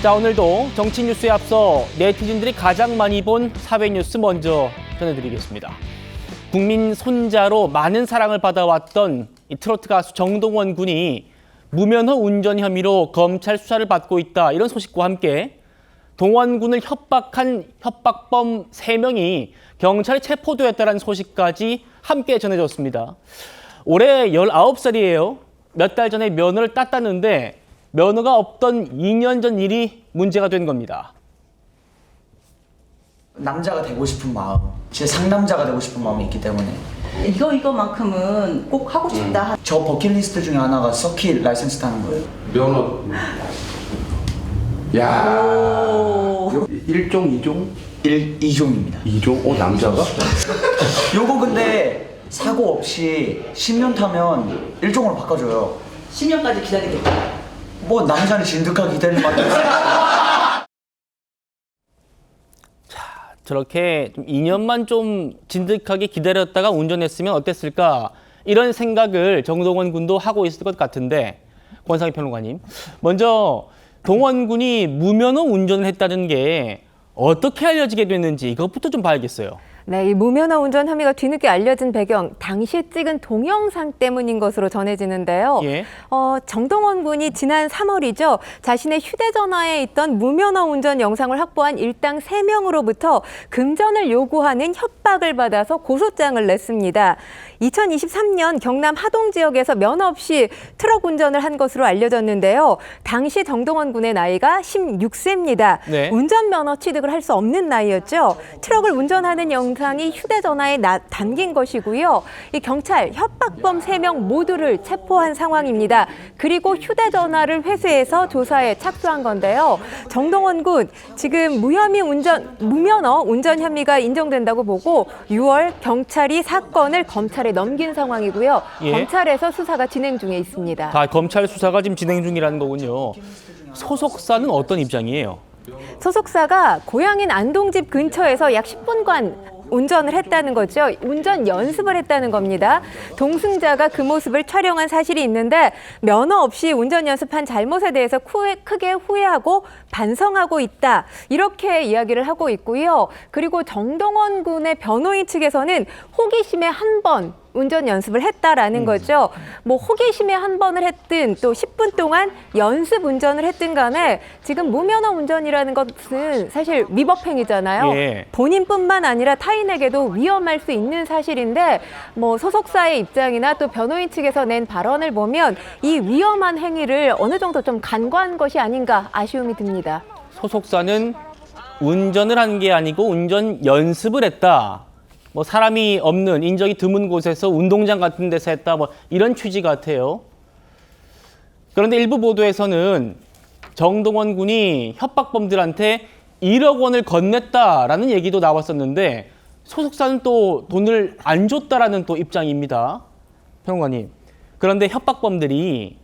자, 오늘도 정치 뉴스에 앞서 네티즌들이 가장 많이 본 사회 뉴스 먼저 전해드리겠습니다. 국민 손자로 많은 사랑을 받아왔던 이 트로트 가수 정동원 군이 무면허 운전 혐의로 검찰 수사를 받고 있다, 이런 소식과 함께 동원 군을 협박한 협박범 3명이 경찰에 체포되었다는 소식까지 함께 전해졌습니다. 올해 19살이에요. 몇 달 전에 면허를 땄다는데 면허가 없던 2년 전 일이 문제가 된 겁니다. 남자가 되고 싶은 마음, 제 상남자가 되고 싶은 마음이 있기 때문에 이거만큼은 꼭 하고 싶다. 저 버킷리스트 중에 하나가 서킷 라이센스 타는 거예요. 면허. 야. 1종, 2종? 2종입니다. 2종? 남자가? 요거 근데 사고 없이 10년 타면 1종으로 바꿔줘요. 10년까지 기다리겠다. 뭐 남자는 진득하게 기다리는 맛도 있어요. 저렇게 좀 2년만 좀 진득하게 기다렸다가 운전했으면 어땠을까, 이런 생각을 정동원 군도 하고 있을 것 같은데, 권상희 평론가님, 먼저 동원 군이 무면허 운전을 했다는 게 어떻게 알려지게 됐는지 이것부터 좀 봐야겠어요. 네, 이 무면허 운전 혐의가 뒤늦게 알려진 배경, 당시에 찍은 동영상 때문인 것으로 전해지는데요. 예. 정동원 군이 지난 3월이죠. 자신의 휴대전화에 있던 무면허 운전 영상을 확보한 일당 3명으로부터 금전을 요구하는 협박을 받아서 고소장을 냈습니다. 2023년 경남 하동 지역에서 면허 없이 트럭 운전을 한 것으로 알려졌는데요. 당시 정동원 군의 나이가 16세입니다. 네. 운전면허 취득을 할 수 없는 나이였죠. 트럭을 운전하는 영상이 휴대전화에 담긴 것이고요. 이 경찰 협박범 3명 모두를 체포한 상황입니다. 그리고 휴대전화를 회수해서 조사에 착수한 건데요. 정동원 군 지금 무면허 운전 혐의가 인정된다고 보고 6월 경찰이 사건을 검찰에 넘긴 상황이고요. 예. 검찰에서 수사가 진행 중에 있습니다. 다 검찰 수사가 지금 진행 중이라는 거군요. 소속사는 어떤 입장이에요? 소속사가 고향인 안동집 근처에서 약 10분간 운전을 했다는 거죠. 운전 연습을 했다는 겁니다. 동승자가 그 모습을 촬영한 사실이 있는데 면허 없이 운전 연습한 잘못에 대해서 크게 후회하고 반성하고 있다, 이렇게 이야기를 하고 있고요. 그리고 정동원 군의 변호인 측에서는 호기심에 한 번 운전 연습을 했다라는 거죠. 뭐 호기심에 한 번을 했든 또 10분 동안 연습 운전을 했든 간에 지금 무면허 운전이라는 것은 사실 위법행위잖아요. 예. 본인뿐만 아니라 타인에게도 위험할 수 있는 사실인데, 뭐 소속사의 입장이나 또 변호인 측에서 낸 발언을 보면 이 위험한 행위를 어느 정도 좀 간과한 것이 아닌가 아쉬움이 듭니다. 소속사는 운전을 한 게 아니고 운전 연습을 했다. 뭐 사람이 없는, 인적이 드문 곳에서 운동장 같은 데서 했다, 뭐 이런 취지 같아요. 그런데 일부 보도에서는 정동원 군이 협박범들한테 1억 원을 건넸다라는 얘기도 나왔었는데 소속사는 또 돈을 안 줬다라는 또 입장입니다. 평론가님, 그런데 협박범들이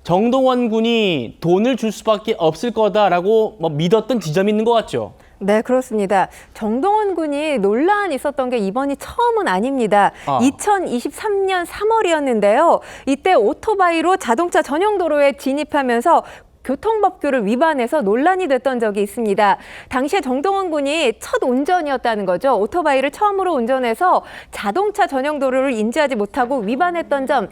정동원 군이 돈을 줄 수밖에 없을 거다라고 뭐 믿었던 지점이 있는 것 같죠? 네, 그렇습니다. 정동원 군이 논란이 있었던 게 이번이 처음은 아닙니다. 2023년 3월이었는데요. 이때 오토바이로 자동차 전용 도로에 진입하면서 교통법규를 위반해서 논란이 됐던 적이 있습니다. 당시에 정동원 군이 첫 운전이었다는 거죠. 오토바이를 처음으로 운전해서 자동차 전용 도로를 인지하지 못하고 위반했던 점.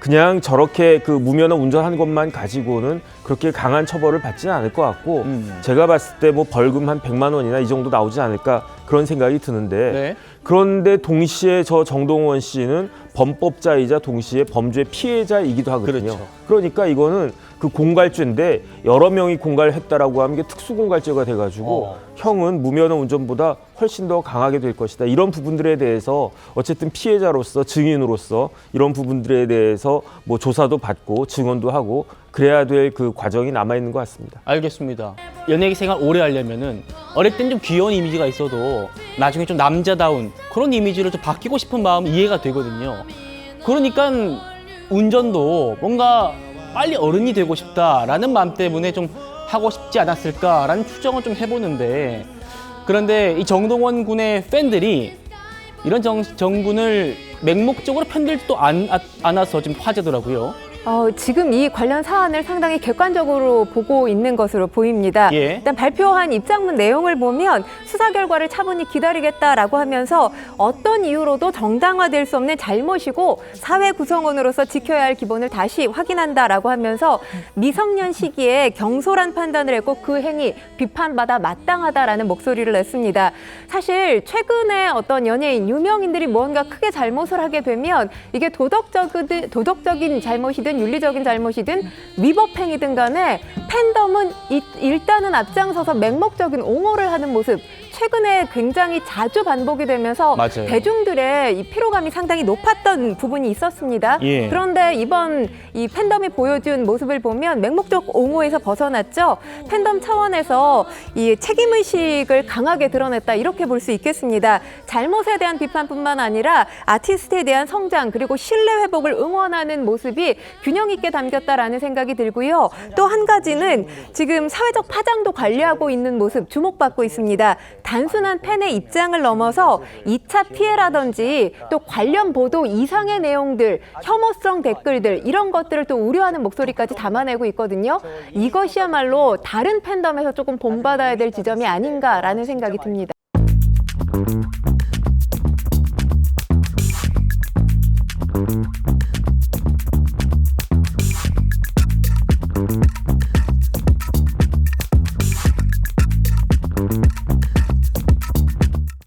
그냥 저렇게 그 무면허 운전한 것만 가지고는 그렇게 강한 처벌을 받지는 않을 것 같고 제가 봤을 때 뭐 벌금 한 100만 원이나 이 정도 나오지 않을까, 그런 생각이 드는데 네. 그런데 동시에 저 정동원 씨는 범법자이자 동시에 범죄 피해자이기도 하거든요. 그렇죠. 그러니까 이거는 그 공갈죄인데 여러 명이 공갈을 했다라고 하는 게 특수공갈죄가 돼가지고 형은 무면허 운전보다 훨씬 더 강하게 될 것이다. 이런 부분들에 대해서 어쨌든 피해자로서, 증인으로서 이런 부분들에 대해서 뭐 조사도 받고 증언도 하고 그래야 될 그 과정이 남아있는 것 같습니다. 알겠습니다. 연예계 생활 오래 하려면은 어릴 땐 좀 귀여운 이미지가 있어도 나중에 좀 남자다운 그런 이미지로 좀 바뀌고 싶은 마음 이해가 되거든요. 그러니까 운전도 뭔가 빨리 어른이 되고 싶다라는 마음 때문에 좀 하고 싶지 않았을까라는 추정을 좀 해보는데, 그런데 이 정동원 군의 팬들이 이런 정 군을 맹목적으로 편들지도 않아서 좀 화제더라고요. 지금 이 관련 사안을 상당히 객관적으로 보고 있는 것으로 보입니다. 예. 일단 발표한 입장문 내용을 보면 수사 결과를 차분히 기다리겠다라고 하면서 어떤 이유로도 정당화될 수 없는 잘못이고 사회 구성원으로서 지켜야 할 기본을 다시 확인한다라고 하면서 미성년 시기에 경솔한 판단을 했고 그 행위 비판받아 마땅하다라는 목소리를 냈습니다. 사실 최근에 어떤 연예인, 유명인들이 무언가 크게 잘못을 하게 되면 이게 도덕적인 잘못이든 윤리적인 잘못이든 위법행위든 간에 팬덤은 일단은 앞장서서 맹목적인 옹호를 하는 모습 최근에 굉장히 자주 반복이 되면서 맞아요. 대중들의 이 피로감이 상당히 높았던 부분이 있었습니다. 예. 그런데 이번 이 팬덤이 보여준 모습을 보면 맹목적 옹호에서 벗어났죠. 팬덤 차원에서 이 책임의식을 강하게 드러냈다 이렇게 볼 수 있겠습니다. 잘못에 대한 비판뿐만 아니라 아티스트에 대한 성장 그리고 신뢰 회복을 응원하는 모습이 균형 있게 담겼다라는 생각이 들고요. 또 한 가지는 지금 사회적 파장도 관리하고 있는 모습 주목받고 있습니다. 단순한 팬의 입장을 넘어서 2차 피해라든지 또 관련 보도 이상의 내용들, 혐오성 댓글들 이런 것들을 또 우려하는 목소리까지 담아내고 있거든요. 이것이야말로 다른 팬덤에서 조금 본받아야 될 지점이 아닌가라는 생각이 듭니다.